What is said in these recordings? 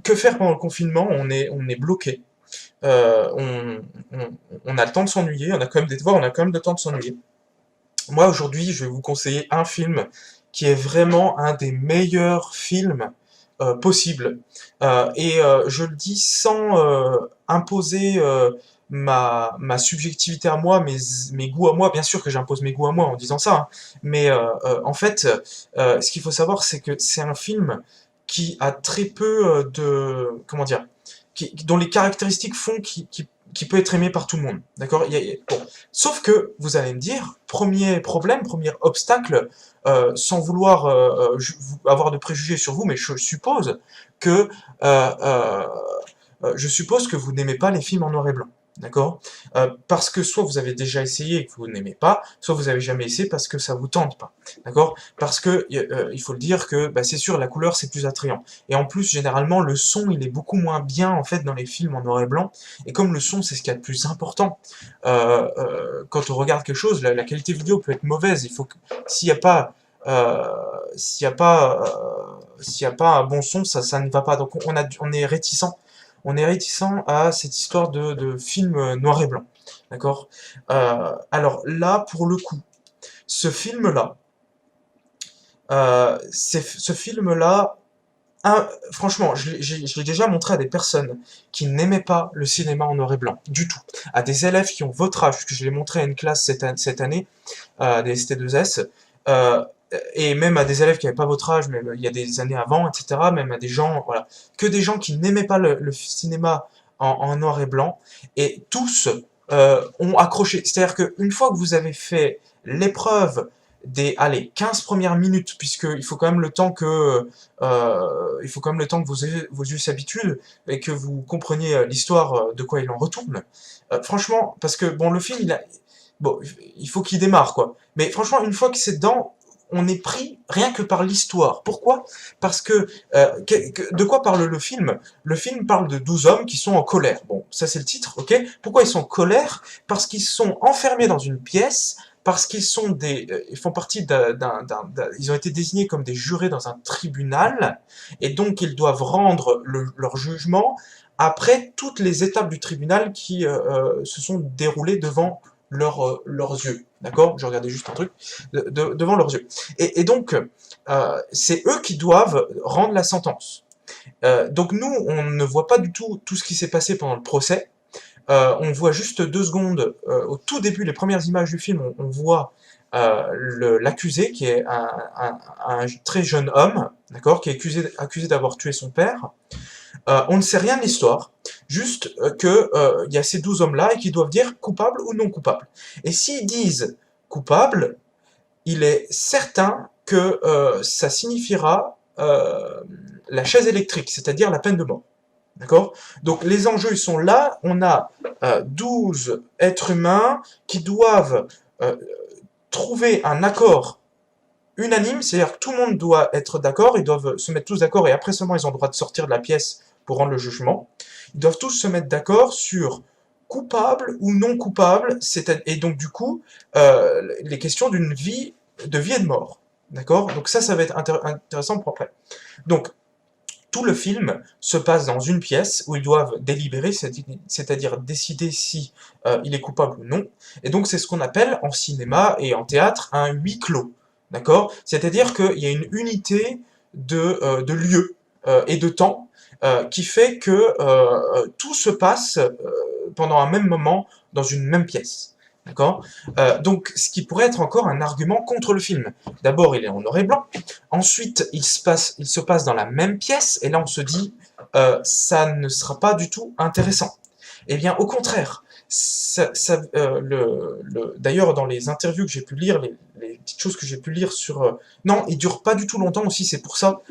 que faire pendant le confinement? On est bloqué. Euh, on, on, on a le temps de s'ennuyer, on a quand même des devoirs, on a quand même le temps de s'ennuyer. Moi, aujourd'hui, je vais vous conseiller un film qui est vraiment un des meilleurs films possibles. Je le dis sans imposer ma subjectivité à moi, mes goûts à moi. Bien sûr que j'impose mes goûts à moi en disant ça, hein. Mais en fait, ce qu'il faut savoir, c'est que c'est un film qui a très peu comment dire, dont les caractéristiques font qui peut être aimé par tout le monde. D'accord? Bon. Sauf que, vous allez me dire, premier problème, premier obstacle, sans vouloir avoir de préjugés sur vous, mais que euh, euh, je suppose que vous n'aimez pas les films en noir et blanc. D'accord? Parce que soit vous avez déjà essayé et que vous n'aimez pas, soit vous avez jamais essayé parce que ça vous tente pas. D'accord? Parce que il faut le dire que bah, c'est sûr, la couleur c'est plus attrayant. Et en plus, généralement, le son il est beaucoup moins bien en fait dans les films en noir et blanc. Et comme le son c'est ce qu'il y a de plus important, quand on regarde quelque chose, la qualité vidéo peut être mauvaise. Il faut que s'il n'y a pas euh, s'il y a pas un bon son, ça ne va pas. Donc on est réticent. On est réticent à cette histoire de film noir et blanc. D'accord? Alors là, pour le coup, ce film-là, ce film-là, franchement, je l'ai déjà montré à des personnes qui n'aimaient pas le cinéma en noir et blanc, du tout. À des élèves qui ont votre âge, puisque je l'ai montré à une classe cette année, des ST2S, euh, et même à des élèves qui n'avaient pas votre âge, mais il y a des années avant, etc., même à des gens, voilà, que des gens qui n'aimaient pas le cinéma en noir et blanc, et tous ont accroché. C'est-à-dire qu'une fois que vous avez fait l'épreuve des, allez, 15 premières minutes, puisqu'il faut quand même le temps il faut quand même le temps que vos yeux s'habituent et que vous compreniez l'histoire de quoi il en retourne. Franchement, parce que bon, le film, bon, il faut qu'il démarre, quoi. Mais franchement, une fois que c'est dedans, on est pris rien que par l'histoire. Pourquoi? Parce que, de quoi parle le film? Le film parle de 12 hommes qui sont en colère. Bon, ça c'est le titre, ok? Pourquoi ils sont en colère? Parce qu'ils sont enfermés dans une pièce, parce qu'ils sont ils font partie ils ont été désignés comme des jurés dans un tribunal, et donc ils doivent rendre leur jugement après toutes les étapes du tribunal qui se sont déroulées devant leurs yeux. D'accord? Je regardais juste un truc. Devant leurs yeux. Donc, c'est eux qui doivent rendre la sentence. Donc nous, on ne voit pas du tout ce qui s'est passé pendant le procès. On voit juste 2 secondes, au tout début, les premières images du film, on voit l'accusé, qui est un très jeune homme, d'accord, qui est accusé d'avoir tué son père. On ne sait rien de l'histoire, juste que il y a ces 12 hommes-là et qui doivent dire coupable ou non coupable. Et s'ils disent coupable, il est certain que ça signifiera la chaise électrique, c'est-à-dire la peine de mort. D'accord? Donc les enjeux ils sont là, on a 12 êtres humains qui doivent euh, trouver un accord unanime, c'est-à-dire que tout le monde doit être d'accord, ils doivent se mettre tous d'accord et après seulement ils ont le droit de sortir de la pièce pour rendre le jugement. Ils doivent tous se mettre d'accord sur coupable ou non coupable, et donc du coup, les questions de vie et de mort. D'accord? Donc ça va être intéressant pour après. Donc, tout le film se passe dans une pièce où ils doivent délibérer, c'est-à-dire décider si il est coupable ou non. Et donc c'est ce qu'on appelle en cinéma et en théâtre un huis clos. D'accord? C'est-à-dire qu'il y a une unité de lieu et de temps qui fait que tout se passe pendant un même moment dans une même pièce. D'accord? Donc, ce qui pourrait être encore un argument contre le film. D'abord, il est en noir et blanc. Ensuite, il se passe dans la même pièce. Et là, on se dit, ça ne sera pas du tout intéressant. Eh bien, au contraire. D'ailleurs, dans les interviews que j'ai pu lire, les petites choses que j'ai pu lire sur... non, il dure pas du tout longtemps aussi, c'est pour ça.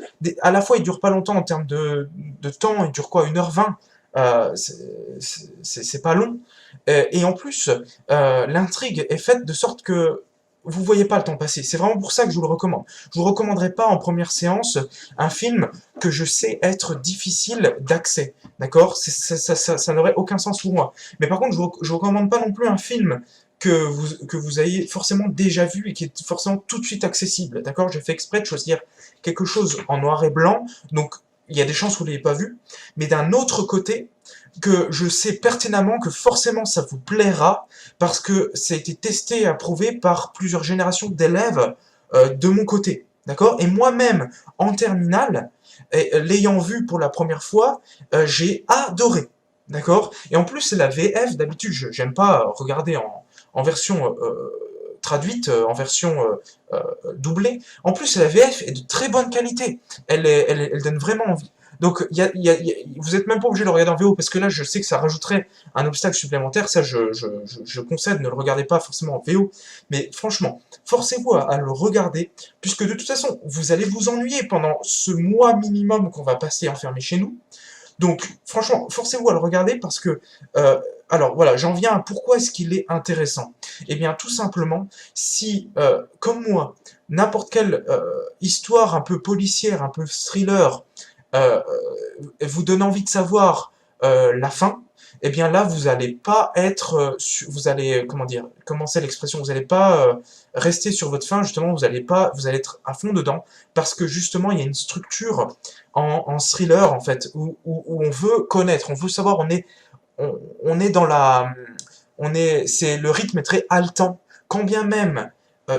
À la fois, il dure pas longtemps en termes de temps, il dure quoi, 1h20. C'est pas long. Et en plus, l'intrigue est faite de sorte que vous voyez pas le temps passer. C'est vraiment pour ça que je vous le recommande. Je vous recommanderais pas en première séance un film que je sais être difficile d'accès. D'accord? Ça n'aurait aucun sens pour moi. Mais par contre, je vous recommande pas non plus un film que vous ayez forcément déjà vu et qui est forcément tout de suite accessible. D'accord? J'ai fait exprès de choisir quelque chose en noir et blanc. Donc, il y a des chances que vous ne l'ayez pas vu, mais d'un autre côté, que je sais pertinemment que forcément ça vous plaira, parce que ça a été testé et approuvé par plusieurs générations d'élèves de mon côté. D'accord? Et moi-même, en terminale, l'ayant vu pour la première fois, j'ai adoré. D'accord? Et en plus, c'est la VF, d'habitude, j'aime pas regarder en version traduite, en version doublée. En plus, la VF est de très bonne qualité. Elle donne vraiment envie. Donc, vous êtes même pas obligé de le regarder en VO, parce que là, je sais que ça rajouterait un obstacle supplémentaire. Ça, je concède, ne le regardez pas forcément en VO. Mais franchement, forcez-vous à le regarder, puisque de toute façon, vous allez vous ennuyer pendant ce mois minimum qu'on va passer enfermé chez nous. Donc, franchement, forcez-vous à le regarder parce que, alors voilà, j'en viens à pourquoi est-ce qu'il est intéressant. Eh bien, tout simplement, si, comme moi, n'importe quelle histoire un peu policière, un peu thriller, euh, vous donne envie de savoir la fin, eh bien là, vous allez pas être, vous allez, comment dire, comment c'est l'expression, vous allez pas rester sur votre fin, justement, vous allez être à fond dedans, parce que justement, il y a une structure en thriller, en fait, où on veut connaître, on veut savoir, on est dans la, c'est, le rythme est très haletant, quand bien même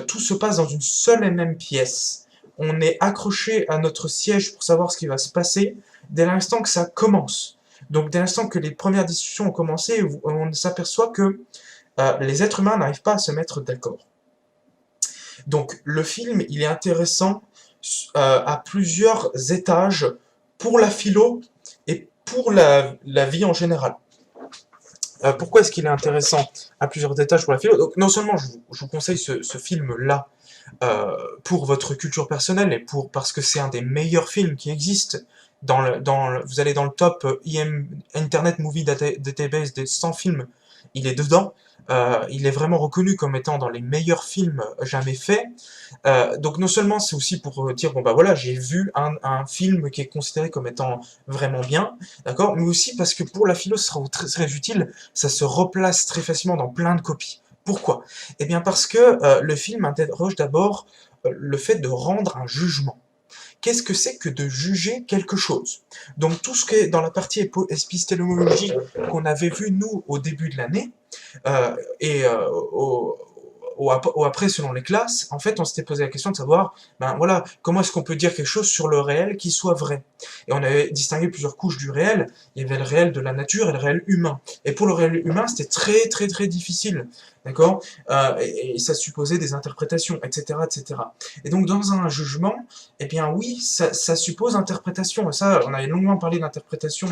tout se passe dans une seule et même pièce, on est accroché à notre siège pour savoir ce qui va se passer dès l'instant que ça commence. Donc dès l'instant que les premières discussions ont commencé, on s'aperçoit que les êtres humains n'arrivent pas à se mettre d'accord. Donc le film, il est intéressant à plusieurs étages pour la philo et pour la vie en général. Pourquoi est-ce qu'il est intéressant à plusieurs étages pour la philo? Donc non seulement je vous conseille ce film-là pour votre culture personnelle et parce que c'est un des meilleurs films qui existent. Vous allez dans le top Internet Movie Database des 100 films, il est dedans. Il est vraiment reconnu comme étant dans les meilleurs films jamais faits. Donc non seulement c'est aussi pour dire bon bah voilà, j'ai vu un film qui est considéré comme étant vraiment bien, d'accord, mais aussi parce que pour la philo ce sera très, très utile, ça se replace très facilement dans plein de copies. Pourquoi? Eh bien parce que le film interroge d'abord le fait de rendre un jugement. Qu'est-ce que c'est que de juger quelque chose? Donc tout ce qui est dans la partie épistémologie qu'on avait vu nous au début de l'année, et au après selon les classes, en fait on s'était posé la question de savoir, ben voilà, comment est-ce qu'on peut dire quelque chose sur le réel qui soit vrai? Et on avait distingué plusieurs couches du réel, il y avait le réel de la nature et le réel humain. Et pour le réel humain, c'était très très très difficile, d'accord? Et ça supposait des interprétations, etc., etc. Et donc dans un jugement, eh bien oui, ça suppose interprétation. Et ça, on avait longuement parlé d'interprétation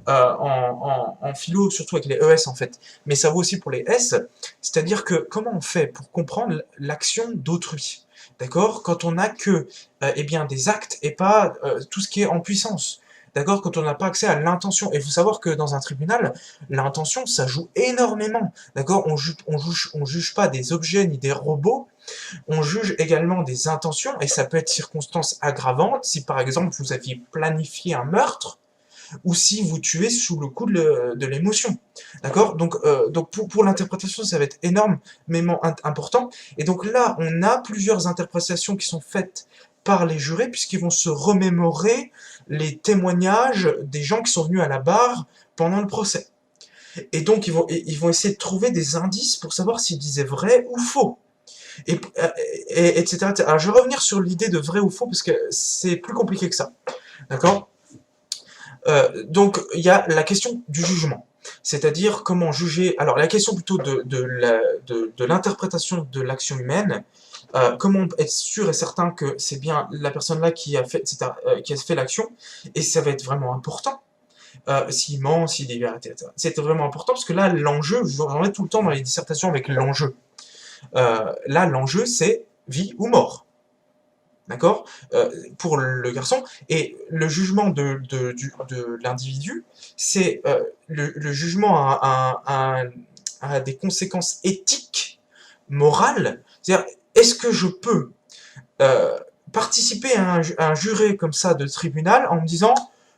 en philo, surtout avec les ES en fait. Mais ça vaut aussi pour les S, c'est-à-dire que comment on fait pour comprendre l'action d'autrui? D'accord? Quand on n'a que eh bien, des actes et pas tout ce qui est en puissance. D'accord? Quand on n'a pas accès à l'intention. Et il faut savoir que dans un tribunal, l'intention, ça joue énormément. D'accord? On juge pas des objets ni des robots, on juge également des intentions, et ça peut être circonstance aggravante, si par exemple vous aviez planifié un meurtre, ou si vous tuez sous le coup de l'émotion. D'accord? Donc pour l'interprétation, ça va être énormément important. Et donc là, on a plusieurs interprétations qui sont faites par les jurés, puisqu'ils vont se remémorer les témoignages des gens qui sont venus à la barre pendant le procès. Et donc ils vont essayer de trouver des indices pour savoir s'ils disaient vrai ou faux. Et, etc., etc. Alors je vais revenir sur l'idée de vrai ou faux, parce que c'est plus compliqué que ça. D'accord? Donc il y a la question du jugement, c'est-à-dire comment juger, alors la question plutôt de l'interprétation de l'action humaine, comment être sûr et certain que c'est bien la personne là qui a fait, qui a fait l'action, et ça va être vraiment important, s'il ment, s'il dit vérité, etc. C'est vraiment important parce que là l'enjeu, j'en ai tout le temps dans les dissertations avec l'enjeu, là l'enjeu c'est vie ou mort. D'accord? Pour le garçon. Et le jugement de l'individu, c'est le jugement a des conséquences éthiques, morales. C'est-à-dire, est-ce que je peux euh, participer à un juré comme ça de tribunal en me disant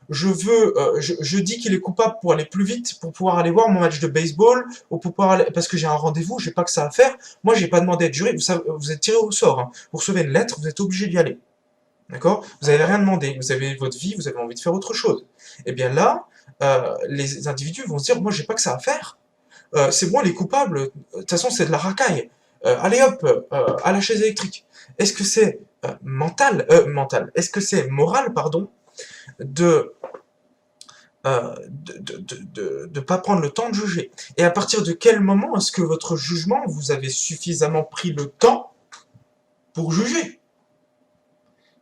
je dis qu'il est coupable pour aller plus vite, pour pouvoir aller voir mon match de baseball, ou pour pouvoir aller, parce que j'ai un rendez-vous, j'ai pas que ça à faire. Moi, j'ai pas demandé à être juré. Vous êtes tiré au sort, hein. Vous recevez une lettre, vous êtes obligé d'y aller. D'accord? Vous n'avez rien demandé, vous avez votre vie, vous avez envie de faire autre chose. Et bien là, les individus vont se dire, moi j'ai pas que ça à faire, c'est moi les coupables, de toute façon c'est de la racaille. Allez hop, à la chaise électrique. Est-ce que c'est mental, est-ce que c'est moral, pardon, de de pas prendre le temps de juger? Et à partir de quel moment est-ce que votre jugement, vous avez suffisamment pris le temps pour juger?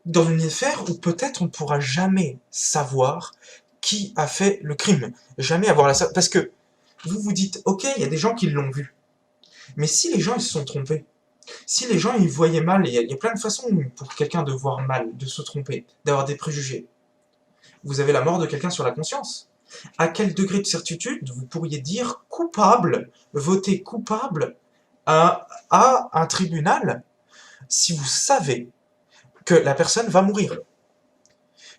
Dans une affaire où peut-être on ne pourra jamais savoir qui a fait le crime. Jamais avoir la... Parce que vous vous dites, ok, il y a des gens qui l'ont vu. Mais si les gens ils se sont trompés, si les gens ils voyaient mal, il y a plein de façons pour quelqu'un de voir mal, de se tromper, d'avoir des préjugés. Vous avez la mort de quelqu'un sur la conscience. À quel degré de certitude vous pourriez dire coupable, voter coupable à un tribunal si vous savez que la personne va mourir?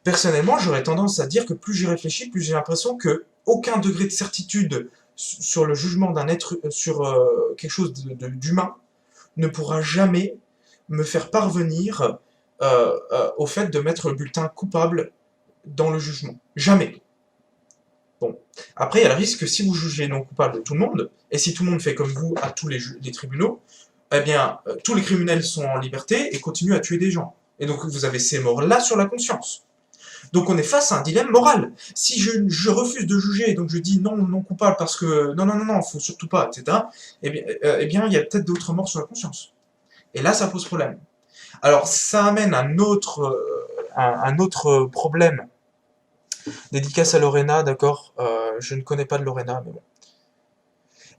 Personnellement, j'aurais tendance à dire que plus j'y réfléchis, plus j'ai l'impression que aucun degré de certitude sur le jugement d'un être, sur quelque chose d'humain, ne pourra jamais me faire parvenir au fait de mettre le bulletin coupable dans le jugement. Jamais. Bon. Après, il y a le risque que si vous jugez non coupable tout le monde, et si tout le monde fait comme vous à tous les tribunaux, eh bien, tous les criminels sont en liberté et continuent à tuer des gens. Et donc, vous avez ces morts-là sur la conscience. Donc on est face à un dilemme moral. Si je refuse de juger, donc je dis non, non coupable parce que non, faut surtout pas, etc., eh bien, il y a peut-être d'autres morts sur la conscience. Et là, ça pose problème. Alors, ça amène un autre problème. Dédicace à Lorena, d'accord, je ne connais pas de Lorena, mais bon.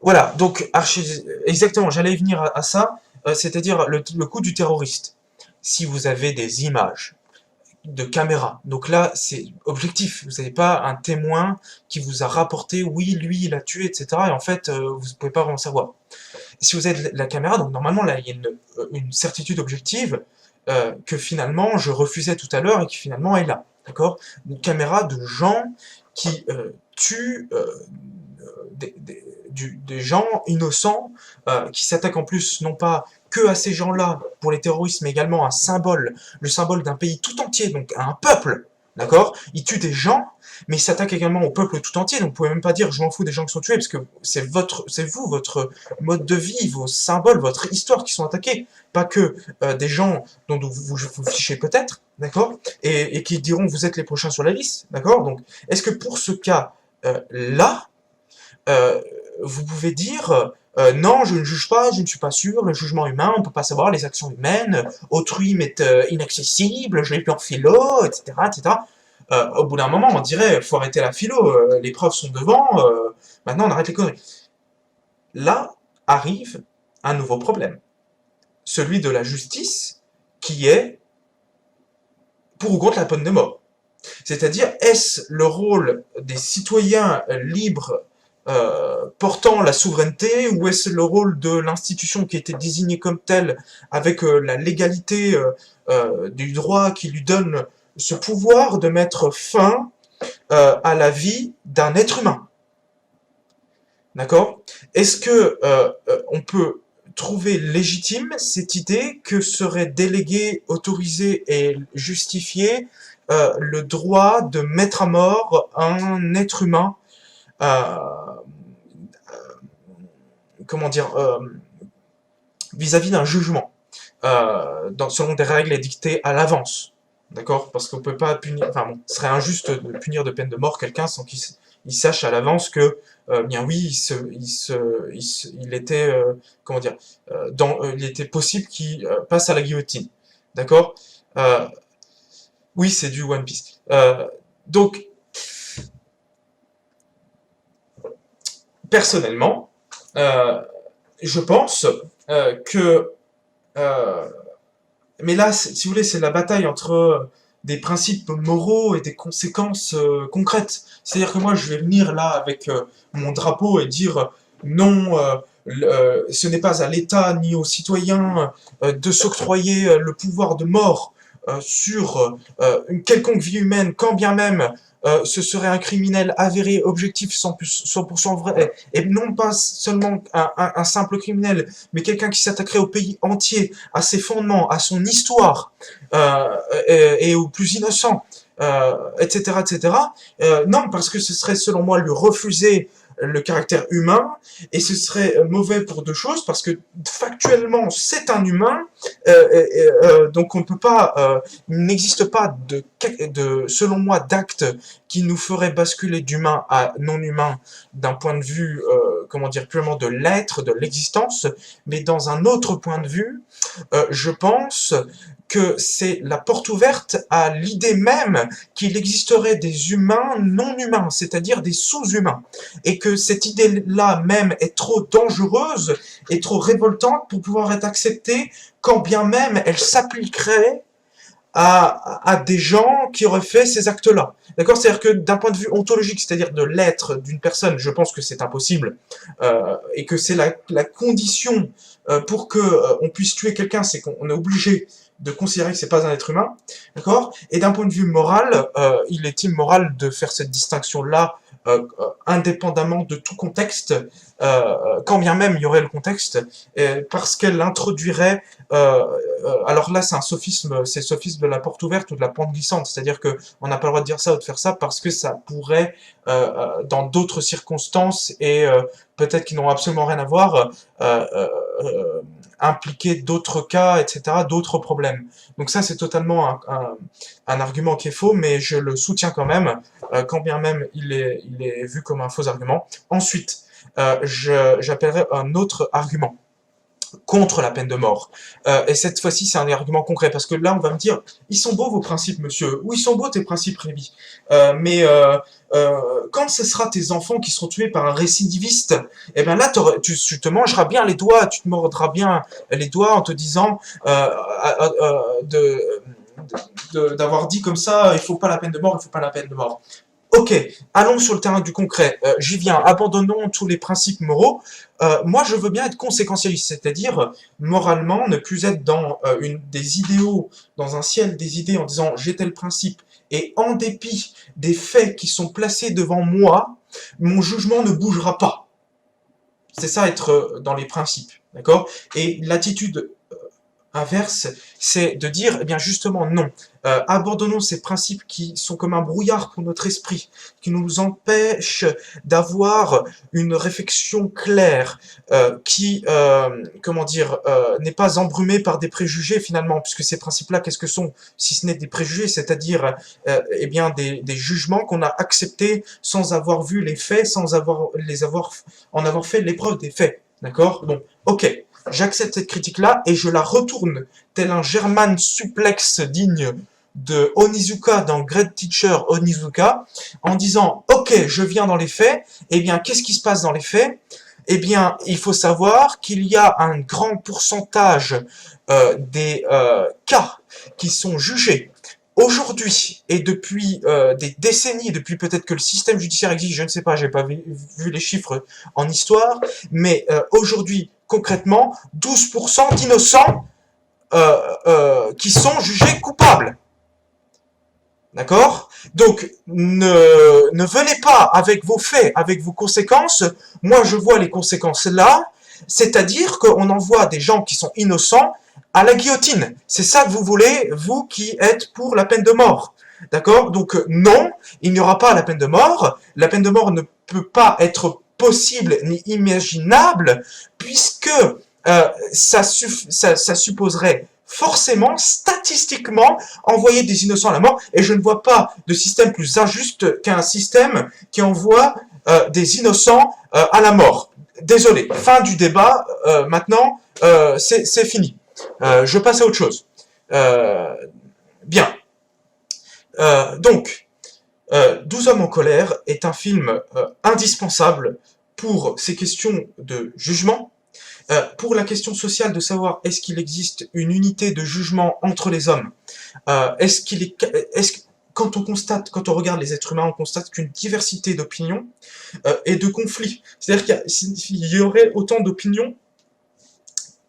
Voilà, donc, exactement, j'allais y venir à ça, c'est-à-dire le coup du terroriste. Si vous avez des images de caméra. Donc là, c'est objectif. Vous n'avez pas un témoin qui vous a rapporté, oui, lui, il a tué, etc. Et en fait, vous ne pouvez pas vraiment savoir. Si vous avez la caméra, donc normalement, là, il y a une certitude objective que finalement, je refusais tout à l'heure et qui finalement est là. D'accord? Une caméra de gens qui tuent des gens innocents, qui s'attaquent en plus, non pas que à ces gens-là, pour les terroristes, mais également un symbole, le symbole d'un pays tout entier, donc à un peuple, d'accord? Ils tuent des gens, mais ils s'attaquent également au peuple tout entier, donc vous pouvez même pas dire je m'en fous des gens qui sont tués, parce que c'est vous, votre mode de vie, vos symboles, votre histoire qui sont attaqués, pas que des gens dont vous fichez peut-être, d'accord? Et qui diront vous êtes les prochains sur la liste, d'accord? Donc, est-ce que pour ce cas-là, euh, vous pouvez dire non, je ne juge pas, je ne suis pas sûr, le jugement humain, on ne peut pas savoir les actions humaines, autrui m'est inaccessible, je l'ai plus en philo, etc. etc. Au bout d'un moment, on dirait, faut arrêter la philo, les preuves sont devant, maintenant on arrête les conneries. Là arrive un nouveau problème, celui de la justice, qui est pour ou contre la peine de mort. C'est-à-dire, est-ce le rôle des citoyens libres portant la souveraineté, ou est-ce le rôle de l'institution qui a été désignée comme telle, avec la légalité du droit qui lui donne ce pouvoir de mettre fin à la vie d'un être humain? D'accord? Est-ce que on peut trouver légitime cette idée que serait délégué, autorisé et justifié le droit de mettre à mort un être humain, euh, comment dire, vis-à-vis d'un jugement, selon des règles édictées à l'avance, d'accord? Parce qu'on peut pas punir, enfin bon, ce serait injuste de punir de peine de mort quelqu'un sans qu'il sache à l'avance que, bien oui, il était, comment dire, il était possible qu'il passe à la guillotine, d'accord? Euh, oui, c'est du One Piece. Donc, personnellement, euh, je pense que... euh, mais là, si vous voulez, c'est la bataille entre des principes moraux et des conséquences concrètes. C'est-à-dire que moi, je vais venir là avec mon drapeau et dire non, ce n'est pas à l'État ni aux citoyens de s'octroyer le pouvoir de mort sur une quelconque vie humaine, quand bien même ce serait un criminel avéré, objectif, 100% vrai, et non pas seulement un simple criminel, mais quelqu'un qui s'attaquerait au pays entier, à ses fondements, à son histoire, et aux plus innocents, etc., etc. Non, parce que ce serait selon moi lui refuser le caractère humain, et ce serait mauvais pour deux choses, parce que factuellement c'est un humain, donc on ne peut pas, il n'existe pas selon moi, d'acte qui nous ferait basculer d'humain à non-humain d'un point de vue, comment dire, purement de l'être, de l'existence, mais dans un autre point de vue, je pense que c'est la porte ouverte à l'idée même qu'il existerait des humains non humains, c'est-à-dire des sous-humains, et que cette idée-là même est trop dangereuse et trop révoltante pour pouvoir être acceptée, quand bien même elle s'appliquerait à des gens qui auraient fait ces actes-là. D'accord? C'est-à-dire que d'un point de vue ontologique, c'est-à-dire de l'être d'une personne, je pense que c'est impossible, et que c'est la condition pour que on puisse tuer quelqu'un, c'est qu'on est obligé de considérer que c'est pas un être humain, d'accord? Et d'un point de vue moral, il est immoral de faire cette distinction-là indépendamment de tout contexte, quand bien même il y aurait le contexte, parce qu'elle introduirait, alors là c'est un sophisme, c'est le sophisme de la porte ouverte ou de la pente glissante, c'est-à-dire que on n'a pas le droit de dire ça ou de faire ça parce que ça pourrait, dans d'autres circonstances et peut-être qui n'ont absolument rien à voir, impliquer d'autres cas, etc., d'autres problèmes. Donc ça c'est totalement un argument qui est faux, mais je le soutiens quand même, quand bien même il est vu comme un faux argument. Ensuite, j'appellerai un autre argument contre la peine de mort. Et cette fois-ci, c'est un argument concret, parce que là, on va me dire, ils sont beaux vos principes, monsieur, ou ils sont beaux tes principes, Rémi, quand ce sera tes enfants qui seront tués par un récidiviste, eh ben là, tu te mangeras bien les doigts, tu te mordras bien les doigts en te disant d'avoir dit comme ça, il faut pas la peine de mort, il faut pas la peine de mort. Ok, allons sur le terrain du concret. J'y viens, abandonnons tous les principes moraux. Moi, je veux bien être conséquentialiste, c'est-à-dire moralement ne plus être dans des idéaux, dans un ciel des idées en disant j'ai tel principe, et en dépit des faits qui sont placés devant moi, mon jugement ne bougera pas. C'est ça être dans les principes, d'accord? Et l'attitude inverse, c'est de dire, eh bien justement non, abandonnons ces principes qui sont comme un brouillard pour notre esprit, qui nous empêchent d'avoir une réflexion claire, qui, comment dire, n'est pas embrumée par des préjugés finalement, puisque ces principes-là, qu'est-ce que sont, si ce n'est des préjugés, c'est-à-dire, eh bien des jugements qu'on a acceptés sans avoir vu les faits, sans en avoir fait l'épreuve des faits, d'accord? Bon, ok. J'accepte cette critique-là et je la retourne, tel un German suplex digne de Onizuka dans Great Teacher Onizuka, en disant « Ok, je viens dans les faits, eh bien, qu'est-ce qui se passe dans les faits ? Eh bien, il faut savoir qu'il y a un grand pourcentage des cas qui sont jugés aujourd'hui et depuis des décennies, depuis peut-être que le système judiciaire existe, je ne sais pas, j'ai pas vu les chiffres en histoire, mais aujourd'hui, concrètement, 12% d'innocents qui sont jugés coupables. D'accord? Donc, ne venez pas avec vos faits, avec vos conséquences. Moi, je vois les conséquences là, c'est-à-dire qu'on envoie des gens qui sont innocents à la guillotine. C'est ça que vous voulez, vous qui êtes pour la peine de mort. D'accord? Donc, non, il n'y aura pas la peine de mort. La peine de mort ne peut pas être possible ni imaginable, puisque ça supposerait forcément, statistiquement, envoyer des innocents à la mort, et je ne vois pas de système plus injuste qu'un système qui envoie des innocents à la mort. Désolé, fin du débat, maintenant, c'est fini. Je passe à autre chose. Bien. Donc, 12 hommes en colère est un film indispensable pour ces questions de jugement, pour la question sociale de savoir est-ce qu'il existe une unité de jugement entre les hommes, quand on regarde les êtres humains, on constate qu'une diversité d'opinions et de conflits. C'est-à-dire qu'il y aurait autant d'opinions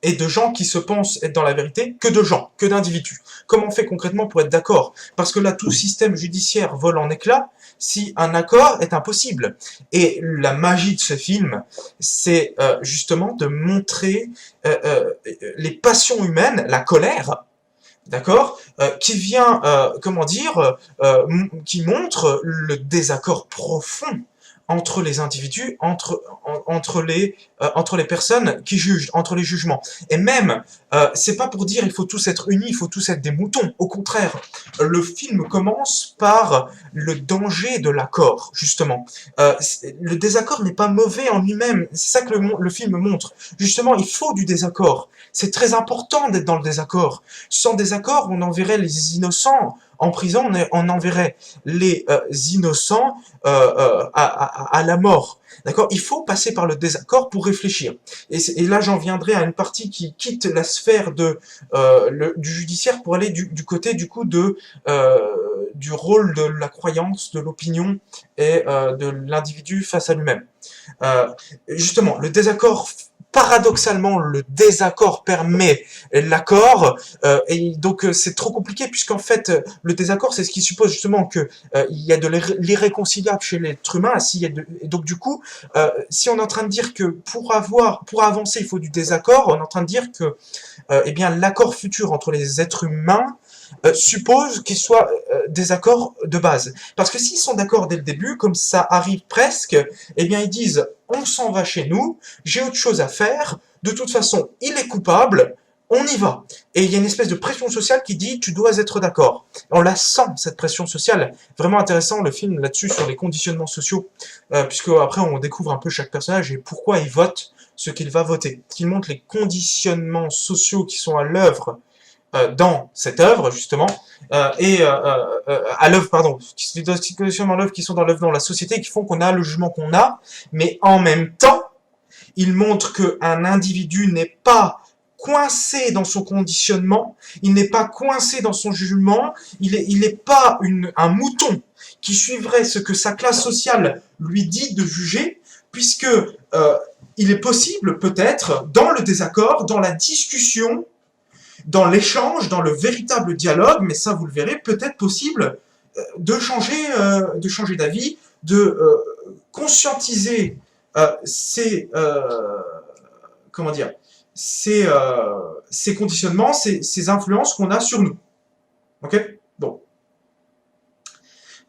et de gens qui se pensent être dans la vérité que de gens, que d'individus. Comment on fait concrètement pour être d'accord? Parce que là, tout système judiciaire vole en éclats si un accord est impossible. Et la magie de ce film, c'est justement de montrer les passions humaines, la colère, d'accord, qui vient, comment dire, qui montre le désaccord profond entre les individus, entre les personnes qui jugent, entre les jugements. Et même, c'est pas pour dire il faut tous être unis, il faut tous être des moutons. Au contraire, le film commence par le danger de l'accord, justement. Le désaccord n'est pas mauvais en lui-même, c'est ça que le film montre. Justement, il faut du désaccord. C'est très important d'être dans le désaccord. Sans désaccord, on enverrait les innocents en prison, on enverrait les innocents à la mort. D'accord? Il faut passer par le désaccord pour réfléchir. Et là, j'en viendrai à une partie qui quitte la sphère du judiciaire pour aller du côté, du coup, du rôle de la croyance, de l'opinion et de l'individu face à lui-même. Justement, le désaccord, paradoxalement, le désaccord permet l'accord, et donc c'est trop compliqué puisqu'en fait le désaccord c'est ce qui suppose justement que il y a de l'irréconciliable chez l'être humain, et donc du coup, si on est en train de dire que pour avancer il faut du désaccord, on est en train de dire que eh bien l'accord futur entre les êtres humains suppose qu'ils soient des accords de base. Parce que s'ils sont d'accord dès le début, comme ça arrive presque, eh bien ils disent on s'en va chez nous, j'ai autre chose à faire, de toute façon il est coupable, on y va. Et il y a une espèce de pression sociale qui dit tu dois être d'accord. On la sent, cette pression sociale. Vraiment intéressant le film là-dessus sur les conditionnements sociaux, puisque après on découvre un peu chaque personnage et pourquoi il vote ce qu'il va voter. Il montre les conditionnements sociaux qui sont à l'œuvre dans cette œuvre justement à l'œuvre pardon, les conditions dans l'œuvre qui sont dans l'œuvre dans la société qui font qu'on a le jugement qu'on a, mais en même temps il montre qu'un individu n'est pas coincé dans son conditionnement, il n'est pas coincé dans son jugement, il n'est pas un mouton qui suivrait ce que sa classe sociale lui dit de juger, puisque il est possible peut-être dans le désaccord, dans la discussion, dans l'échange, dans le véritable dialogue, mais ça vous le verrez, peut-être possible de changer d'avis, de conscientiser comment dire, ces conditionnements, ces influences qu'on a sur nous. Ok? Bon.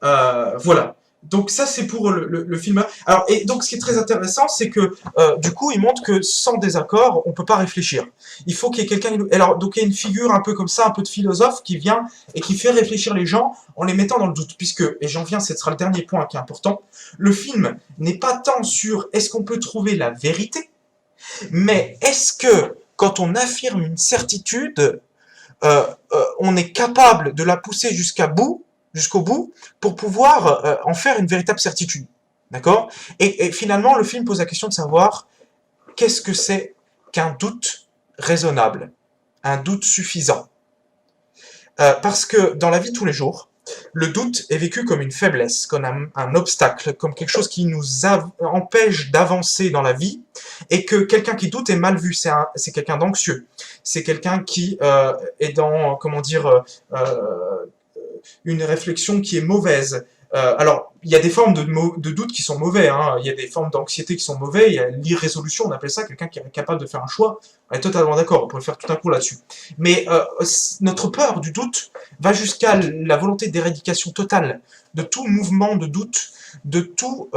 Voilà. Donc ça c'est pour le film. Alors et donc ce qui est très intéressant c'est que du coup il montre que sans désaccord on peut pas réfléchir. Il faut qu'il y ait quelqu'un. Alors donc il y a une figure un peu comme ça, un peu de philosophe qui vient et qui fait réfléchir les gens en les mettant dans le doute, puisque et j'en viens, ce sera le dernier point qui est important. Le film n'est pas tant sur est-ce qu'on peut trouver la vérité, mais est-ce que quand on affirme une certitude, on est capable de la pousser jusqu'au bout, pour pouvoir en faire une véritable certitude. D'accord? Et finalement, le film pose la question de savoir qu'est-ce que c'est qu'un doute raisonnable, un doute suffisant. Parce que dans la vie de tous les jours, le doute est vécu comme une faiblesse, comme un obstacle, comme quelque chose qui nous empêche d'avancer dans la vie, et que quelqu'un qui doute est mal vu, c'est quelqu'un d'anxieux, c'est quelqu'un qui est dans, comment dire, une réflexion qui est mauvaise. Alors, il y a des formes de doute qui sont mauvais, hein. Il y a des formes d'anxiété qui sont mauvaises, il y a l'irrésolution, on appelle ça, quelqu'un qui est incapable de faire un choix. On est totalement d'accord, on pourrait faire tout un cours là-dessus. Mais notre peur du doute va jusqu'à la volonté d'éradication totale de tout mouvement de doute, de tout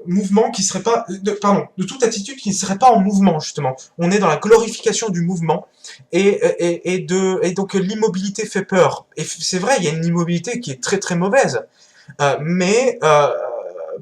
mouvement qui serait pas, de toute attitude qui ne serait pas en mouvement, justement. On est dans la glorification du mouvement, et donc l'immobilité fait peur. Et c'est vrai, il y a une immobilité qui est très très mauvaise, mais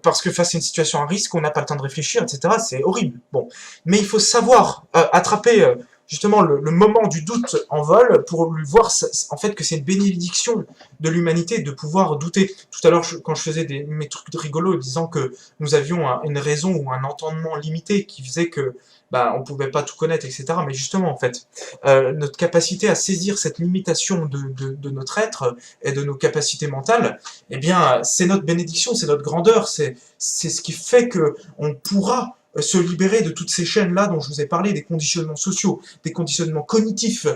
parce que face à une situation à risque, on n'a pas le temps de réfléchir, etc. C'est horrible. Bon, mais il faut savoir attraper justement le moment du doute en vol pour lui voir en fait que c'est une bénédiction de l'humanité de pouvoir douter. Tout à l'heure, quand je faisais mes trucs rigolos disant que nous avions une raison ou un entendement limité qui faisait que bah, on pouvait pas tout connaître, etc. Mais justement, en fait, notre capacité à saisir cette limitation de notre être et de nos capacités mentales, eh bien, c'est notre bénédiction, c'est notre grandeur, c'est ce qui fait que on pourra se libérer de toutes ces chaînes-là dont je vous ai parlé, des conditionnements sociaux, des conditionnements cognitifs,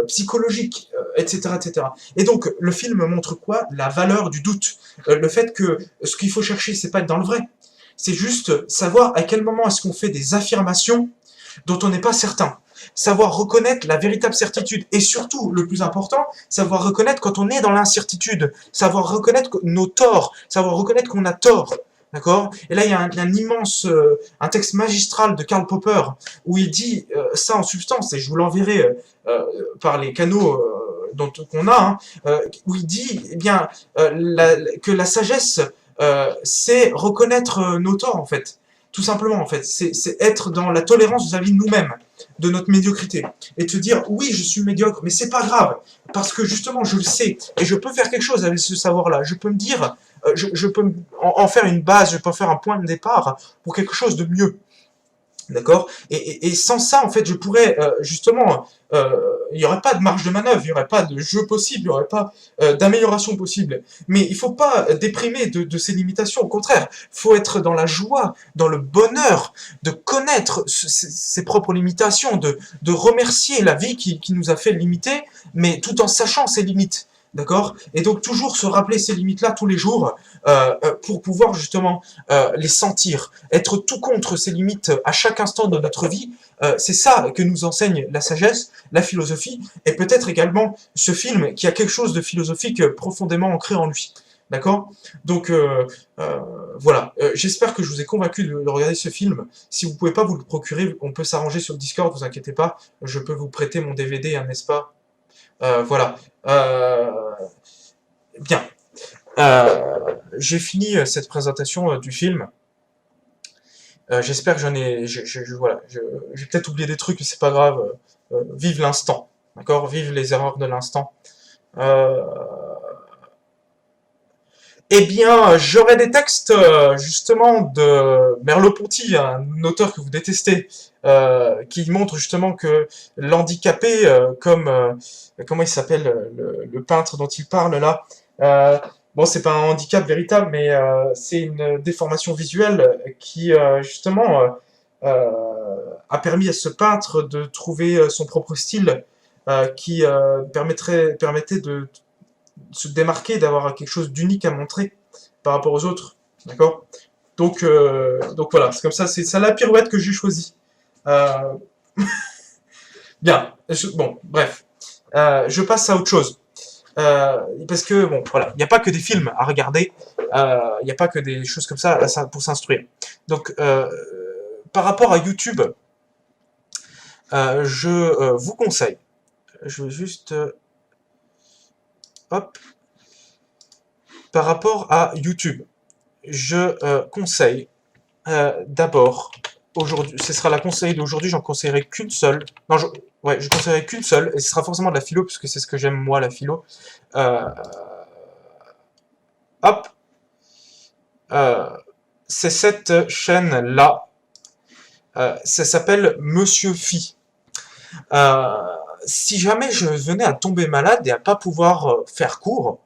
psychologiques, etc., etc. Et donc, le film montre quoi? La valeur du doute. Le fait que ce qu'il faut chercher, c'est pas être dans le vrai. C'est juste savoir à quel moment est-ce qu'on fait des affirmations dont on n'est pas certain. Savoir reconnaître la véritable certitude. Et surtout, le plus important, savoir reconnaître quand on est dans l'incertitude. Savoir reconnaître nos torts. Savoir reconnaître qu'on a tort. D'accord? Et là, il y a un immense, un texte magistral de Karl Popper où il dit ça en substance, et je vous l'enverrai par les canaux qu'on a, hein, où il dit eh bien, que la sagesse, c'est reconnaître nos torts, en fait. Tout simplement, en fait. C'est être dans la tolérance vis-à-vis de nous-mêmes, de notre médiocrité. Et te dire, oui, je suis médiocre, mais c'est pas grave, parce que justement, je le sais, et je peux faire quelque chose avec ce savoir-là. Je peux me dire, je peux en faire une base, je peux en faire un point de départ pour quelque chose de mieux. D'accord? Et sans ça, en fait, je pourrais, justement, il n'y aurait pas de marge de manœuvre, il n'y aurait pas de jeu possible, il n'y aurait pas d'amélioration possible. Mais il ne faut pas déprimer de ces limitations, au contraire, il faut être dans la joie, dans le bonheur, de connaître ses propres limitations, de remercier la vie qui nous a fait limiter, mais tout en sachant ses limites. D'accord? Et donc toujours se rappeler ces limites-là tous les jours pour pouvoir justement les sentir, être tout contre ces limites à chaque instant de notre vie. C'est ça que nous enseigne la sagesse, la philosophie, et peut-être également ce film qui a quelque chose de philosophique profondément ancré en lui. D'accord? Donc voilà, j'espère que je vous ai convaincu de regarder ce film. Si vous ne pouvez pas vous le procurer, on peut s'arranger sur le Discord, vous inquiétez pas, je peux vous prêter mon DVD, hein, n'est-ce pas? Voilà. Bien. J'ai fini cette présentation du film. J'espère que j'en ai... voilà. J'ai peut-être oublié des trucs, mais c'est pas grave. Vive l'instant. D'accord? Vive les erreurs de l'instant. Euh, Eh bien, j'aurais des textes justement de Merleau-Ponty, un auteur que vous détestez, qui montre justement que l'handicapé, comme comment il s'appelle le peintre dont il parle là, bon, c'est pas un handicap véritable, mais c'est une déformation visuelle qui justement euh, a permis à ce peintre de trouver son propre style, qui permettait de se démarquer, d'avoir quelque chose d'unique à montrer par rapport aux autres, d'accord? Donc voilà, c'est comme ça, c'est ça la pirouette que j'ai choisie. Euh, Bien, bon, bref, je passe à autre chose. Parce que, bon, voilà, il n'y a pas que des films à regarder, il n'y a pas que des choses comme ça pour s'instruire. Donc, par rapport à YouTube, je vous conseille, je vais juste... hop, par rapport à YouTube, je conseille d'abord, aujourd'hui, ce sera la conseil d'aujourd'hui, j'en conseillerai qu'une seule. Non, ouais, je conseillerai qu'une seule, et ce sera forcément de la philo, puisque c'est ce que j'aime moi, la philo. Euh, hop, euh, c'est cette chaîne-là. Ça s'appelle Monsieur Phi. Euh, si jamais je venais à tomber malade et à pas pouvoir faire cours,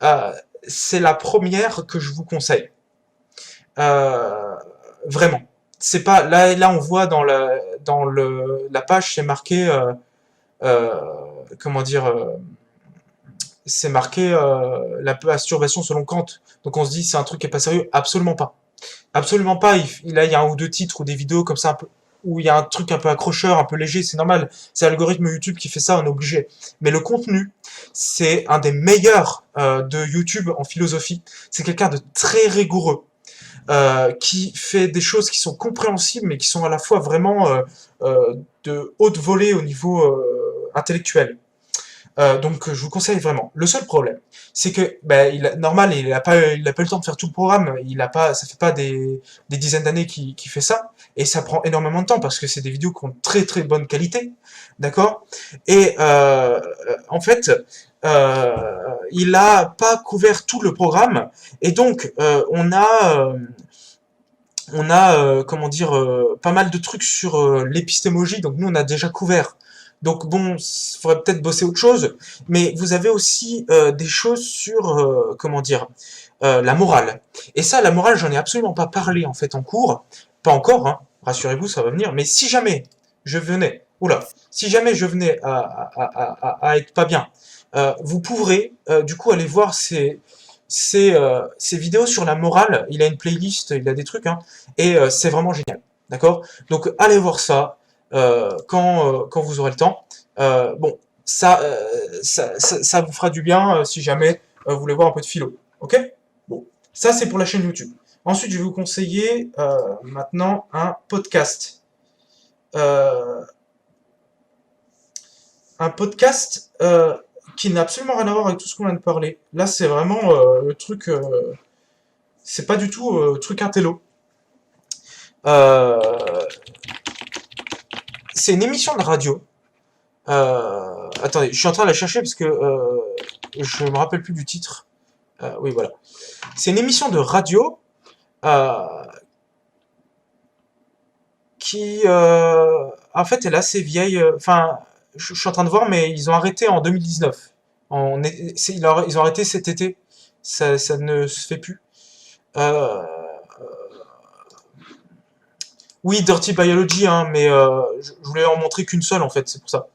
euh, c'est la première que je vous conseille. Euh, Vraiment. C'est pas là on voit la page c'est marqué euh, comment dire c'est marqué la masturbation selon Kant. Donc on se dit c'est un truc qui est pas sérieux, absolument pas. Absolument pas. Là il y a un ou deux titres ou des vidéos comme ça un peu où il y a un truc un peu accrocheur, un peu léger, c'est normal. C'est l'algorithme YouTube qui fait ça, on est obligé. Mais le contenu, c'est un des meilleurs de YouTube en philosophie. C'est quelqu'un de très rigoureux. Qui fait des choses qui sont compréhensibles, mais qui sont à la fois vraiment de haute volée au niveau intellectuel. Donc je vous conseille vraiment. Le seul problème, c'est que normal, il a pas eu le temps de faire tout le programme. Ça fait pas des dizaines d'années qu'il fait ça, et ça prend énormément de temps parce que c'est des vidéos qui ont très très bonne qualité, d'accord. Et en fait, il a pas couvert tout le programme, et donc comment dire, pas mal de trucs sur l'épistémologie, donc nous on a déjà couvert. Donc bon, il faudrait peut-être bosser autre chose, mais vous avez aussi des choses sur, comment dire, la morale. Et ça, la morale, j'en ai absolument pas parlé en fait en cours, pas encore, hein, rassurez-vous, ça va venir, mais si jamais si jamais je venais à être pas bien, vous pourrez du coup aller voir ces vidéos sur la morale. Il a une playlist, il a des trucs, hein, et c'est vraiment génial, d'accord. Donc allez voir ça quand vous aurez le temps. Bon, ça vous fera du bien si jamais vous voulez voir un peu de philo, ok. Bon, ça c'est pour la chaîne YouTube. Ensuite, je vais vous conseiller maintenant Euh, un podcast qui n'a absolument rien à voir avec tout ce qu'on vient de parler. Là, c'est vraiment le truc, c'est pas du tout truc intello. Euh, c'est une émission de radio. Attendez, je suis en train de la chercher parce que je me rappelle plus du titre. Oui, voilà. C'est une émission de radio euh, qui, en fait, elle est assez vieille. Enfin, je suis en train de voir, mais ils ont arrêté en 2019. Ils ont arrêté cet été. Ça ne se fait plus. Euh, oui, Dirty Biology, hein, mais je voulais en montrer qu'une seule en fait, c'est pour ça.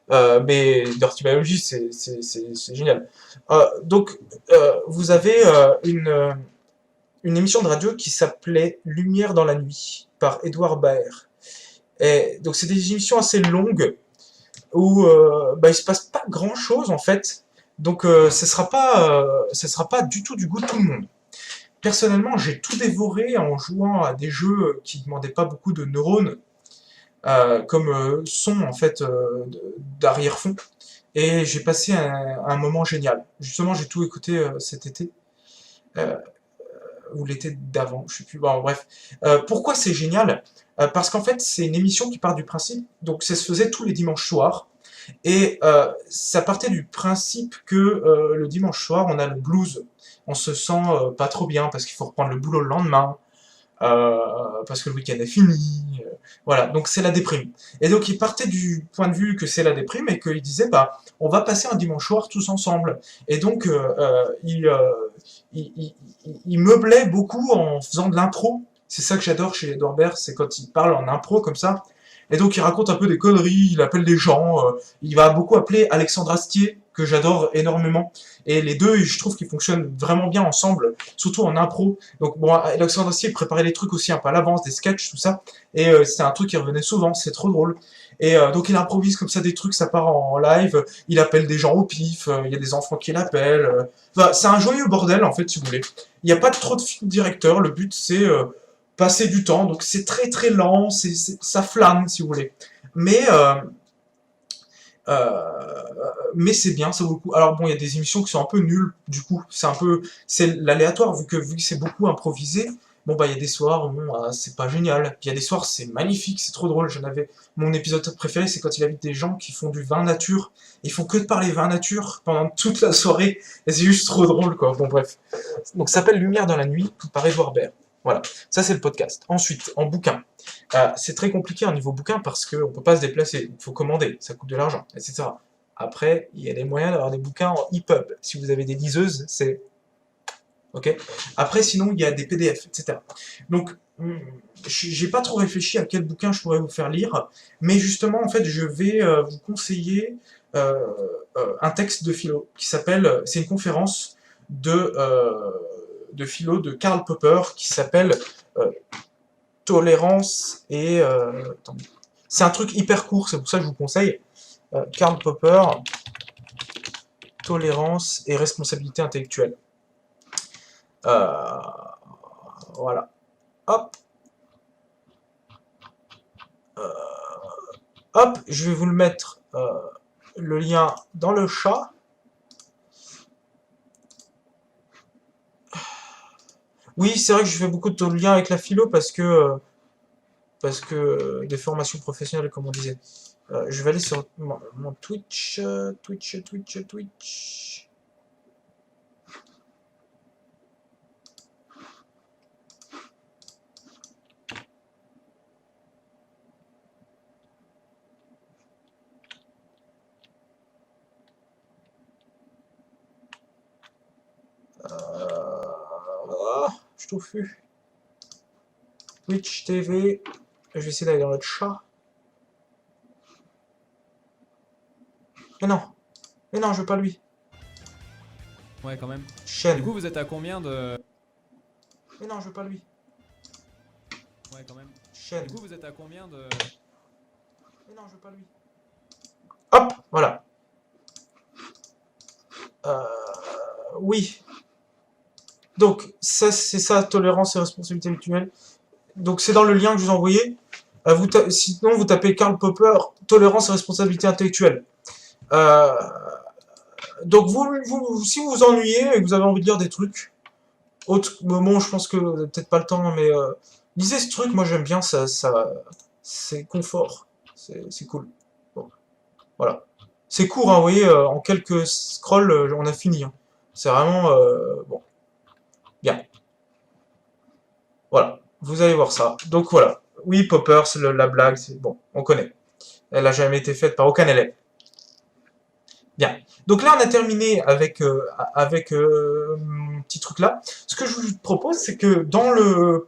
Mais Dirty Biology, c'est génial. Donc, vous avez une émission de radio qui s'appelait Lumière dans la nuit par Edouard Baer. Et donc, c'est des émissions assez longues où il se passe pas grand chose en fait. Donc, ce sera pas du tout du goût de tout le monde. Personnellement, j'ai tout dévoré en jouant à des jeux qui demandaient pas beaucoup de neurones, comme son en fait d'arrière-fond. Et j'ai passé un moment génial. Justement, j'ai tout écouté cet été, euh, ou l'été d'avant, je sais plus. Bon, bref. Pourquoi c'est génial? Parce qu'en fait, c'est une émission qui part du principe, donc ça se faisait tous les dimanches soirs, et ça partait du principe que le dimanche soir, on a le blues. On se sent pas trop bien parce qu'il faut reprendre le boulot le lendemain, parce que le week-end est fini. Voilà, donc c'est la déprime. Et donc il partait du point de vue que c'est la déprime et qu'il disait, bah, on va passer un dimanche soir tous ensemble. Et donc il meublait beaucoup en faisant de l'impro. C'est ça que j'adore chez Edouard Baird, c'est quand il parle en impro comme ça. Et donc il raconte un peu des conneries, il appelle des gens, il va beaucoup appeler Alexandre Astier, que j'adore énormément. Et les deux, je trouve qu'ils fonctionnent vraiment bien ensemble, surtout en impro. Donc bon, Alexandre Astier préparait les trucs aussi un peu à l'avance, des sketchs, tout ça. Et c'était un truc qui revenait souvent, c'est trop drôle. Et donc il improvise comme ça des trucs, ça part en live, il appelle des gens au pif, il y a des enfants qui l'appellent. Enfin, c'est un joyeux bordel en fait, si vous voulez. Il n'y a pas trop de film directeur, le but c'est passer du temps, donc c'est très très lent, ça flâne si vous voulez. Mais euh, mais c'est bien, ça vaut le coup. Alors bon, il y a des émissions qui sont un peu nulles, du coup, c'est l'aléatoire, vu que c'est beaucoup improvisé. Bon bah il y a des soirs, bon, c'est pas génial. Puis il y a des soirs, c'est magnifique, c'est trop drôle. Mon épisode préféré, c'est quand il invite des gens qui font du vin nature. Ils font que de parler vin nature pendant toute la soirée, et c'est juste trop drôle, quoi. Bon bref. Donc ça s'appelle Lumière dans la nuit, par Edouard Baird. Voilà, ça c'est le podcast. Ensuite, en bouquin. C'est très compliqué au niveau bouquin parce qu'on ne peut pas se déplacer, il faut commander, ça coûte de l'argent, etc. Après, il y a des moyens d'avoir des bouquins en EPUB. Si vous avez des liseuses, c'est... Ok. Après, sinon, il y a des PDF, etc. Donc, j'ai pas trop réfléchi à quel bouquin je pourrais vous faire lire, mais justement, en fait, je vais vous conseiller euh, un texte de philo qui s'appelle... C'est une conférence de philo de Karl Popper qui s'appelle euh, Tolérance et... attendez. C'est un truc hyper court, c'est pour ça que je vous conseille. Karl Popper, Tolérance et responsabilité intellectuelle. Euh, voilà. Hop, hop, je vais vous le mettre le lien dans le chat. Oui, c'est vrai que je fais beaucoup de liens avec la philo parce que des formations professionnelles, comme on disait. Je vais aller sur mon Twitch, Twitch. Je trouve plus. Twitch TV. Je vais essayer d'aller dans le chat. Mais non. Mais non, je veux pas lui. Ouais, quand même. Chaîne. Du coup, vous êtes à combien de... Mais non, je veux pas lui. Ouais, quand même. Chaîne. Du coup, vous êtes à combien de... Mais non, je veux pas lui. Hop, voilà. Oui. Donc, ça, c'est ça, tolérance et responsabilité mutuelle. Donc, c'est dans le lien que je vous ai envoyé. Sinon, vous tapez Karl Popper, tolérance et responsabilité intellectuelle. Donc, si vous vous ennuyez et que vous avez envie de lire des trucs, autre moment, je pense que vous n'avez peut-être pas le temps, mais lisez ce truc, moi j'aime bien, c'est confort, c'est cool. Bon, voilà. C'est court, hein, vous voyez, en quelques scrolls, on a fini. Hein. C'est vraiment, bon, bien. Voilà, vous allez voir ça. Donc voilà, oui, Popper, c'est la blague, c'est bon, on connaît. Elle a jamais été faite par aucun élève. Bien. Donc là, on a terminé avec, mon petit truc là. Ce que je vous propose, c'est que dans le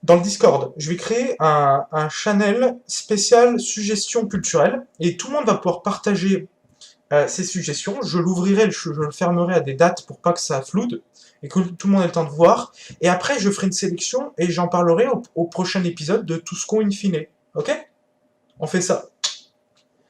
Discord, je vais créer un channel spécial suggestions culturelles et tout le monde va pouvoir partager ses suggestions. Je l'ouvrirai, je le fermerai à des dates pour pas que ça floude et que tout le monde ait le temps de voir. Et après, je ferai une sélection et j'en parlerai au prochain épisode de Tout ce qu'on in fine. Ok? On fait ça.